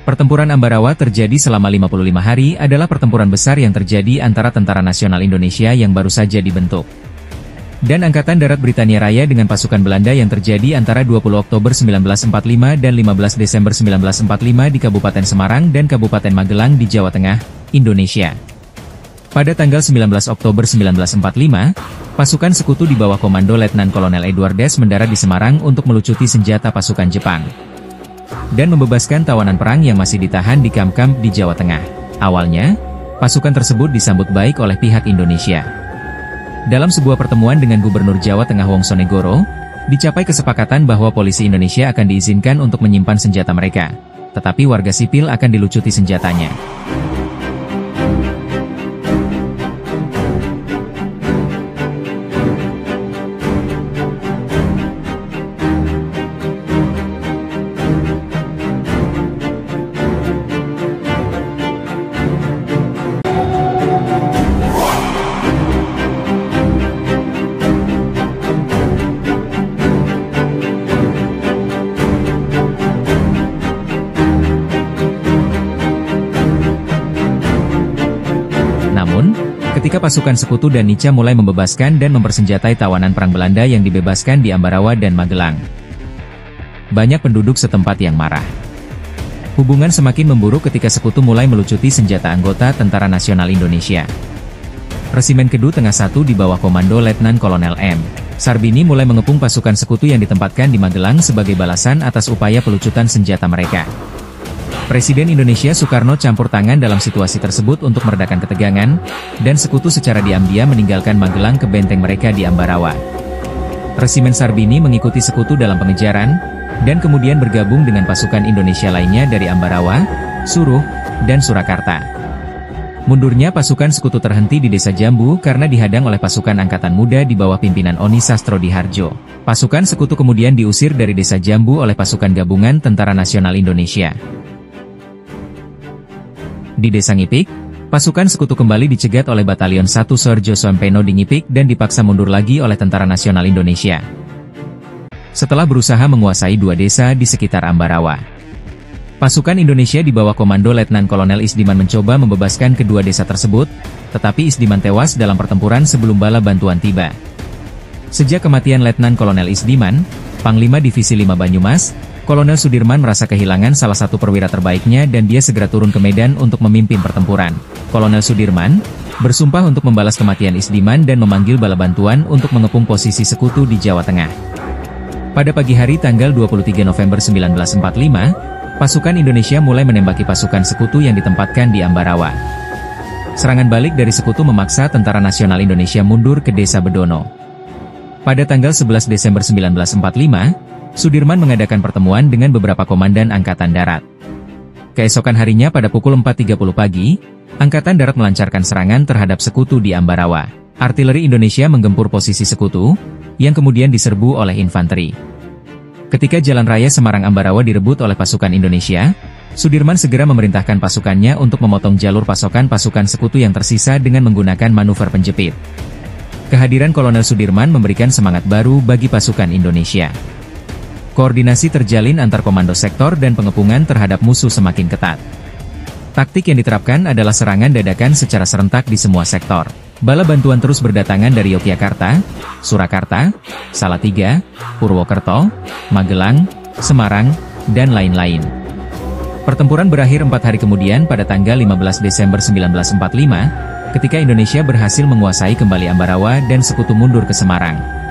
Pertempuran Ambarawa terjadi selama 55 hari adalah pertempuran besar yang terjadi antara Tentara Nasional Indonesia yang baru saja dibentuk dan Angkatan Darat Britania Raya dengan pasukan Belanda yang terjadi antara 20 Oktober 1945 dan 15 Desember 1945 di Kabupaten Semarang dan Kabupaten Magelang di Jawa Tengah, Indonesia. Pada tanggal 19 Oktober 1945, pasukan sekutu di bawah komando Letnan Kolonel Edwardes mendarat di Semarang untuk melucuti senjata pasukan Jepang dan membebaskan tawanan perang yang masih ditahan di kamp-kamp di Jawa Tengah. Awalnya, pasukan tersebut disambut baik oleh pihak Indonesia. Dalam sebuah pertemuan dengan Gubernur Jawa Tengah Wongsonegoro, dicapai kesepakatan bahwa polisi Indonesia akan diizinkan untuk menyimpan senjata mereka, tetapi warga sipil akan dilucuti senjatanya. Namun, ketika pasukan sekutu dan Nica mulai membebaskan dan mempersenjatai tawanan perang Belanda yang dibebaskan di Ambarawa dan Magelang, banyak penduduk setempat yang marah. Hubungan semakin memburuk ketika sekutu mulai melucuti senjata anggota Tentara Nasional Indonesia. Resimen Kedu Tengah 1 di bawah komando Letnan Kolonel M. Sarbini mulai mengepung pasukan sekutu yang ditempatkan di Magelang sebagai balasan atas upaya pelucutan senjata mereka. Presiden Indonesia Soekarno campur tangan dalam situasi tersebut untuk meredakan ketegangan, dan sekutu secara diam-diam meninggalkan Magelang ke benteng mereka di Ambarawa. Resimen Sarbini mengikuti sekutu dalam pengejaran, dan kemudian bergabung dengan pasukan Indonesia lainnya dari Ambarawa, Suruh, dan Surakarta. Mundurnya pasukan sekutu terhenti di Desa Jambu karena dihadang oleh pasukan Angkatan Muda di bawah pimpinan Oni Sastrodihardjo. Pasukan sekutu kemudian diusir dari Desa Jambu oleh pasukan gabungan Tentara Nasional Indonesia. Di Desa Ngipik, pasukan sekutu kembali dicegat oleh Batalion 1 Sorjo Sompeno di Ngipik dan dipaksa mundur lagi oleh Tentara Nasional Indonesia. Setelah berusaha menguasai 2 desa di sekitar Ambarawa, pasukan Indonesia di bawah komando Letnan Kolonel Isdiman mencoba membebaskan kedua desa tersebut, tetapi Isdiman tewas dalam pertempuran sebelum bala bantuan tiba. Sejak kematian Letnan Kolonel Isdiman, Panglima Divisi 5 Banyumas, Kolonel Sudirman merasa kehilangan salah satu perwira terbaiknya dan dia segera turun ke medan untuk memimpin pertempuran. Kolonel Sudirman bersumpah untuk membalas kematian Isdiman dan memanggil bala bantuan untuk mengepung posisi sekutu di Jawa Tengah. Pada pagi hari tanggal 23 November 1945, pasukan Indonesia mulai menembaki pasukan sekutu yang ditempatkan di Ambarawa. Serangan balik dari sekutu memaksa Tentara Nasional Indonesia mundur ke Desa Bedono. Pada tanggal 11 Desember 1945, Sudirman mengadakan pertemuan dengan beberapa komandan Angkatan Darat. Keesokan harinya pada pukul 4.30 pagi, Angkatan Darat melancarkan serangan terhadap sekutu di Ambarawa. Artileri Indonesia menggempur posisi sekutu, yang kemudian diserbu oleh infanteri. Ketika jalan raya Semarang-Ambarawa direbut oleh pasukan Indonesia, Sudirman segera memerintahkan pasukannya untuk memotong jalur pasokan pasukan sekutu yang tersisa dengan menggunakan manuver penjepit. Kehadiran Kolonel Sudirman memberikan semangat baru bagi pasukan Indonesia. Koordinasi terjalin antar komando sektor dan pengepungan terhadap musuh semakin ketat. Taktik yang diterapkan adalah serangan dadakan secara serentak di semua sektor. Bala bantuan terus berdatangan dari Yogyakarta, Surakarta, Salatiga, Purwokerto, Magelang, Semarang, dan lain-lain. Pertempuran berakhir 4 hari kemudian pada tanggal 15 Desember 1945, ketika Indonesia berhasil menguasai kembali Ambarawa dan sekutu mundur ke Semarang.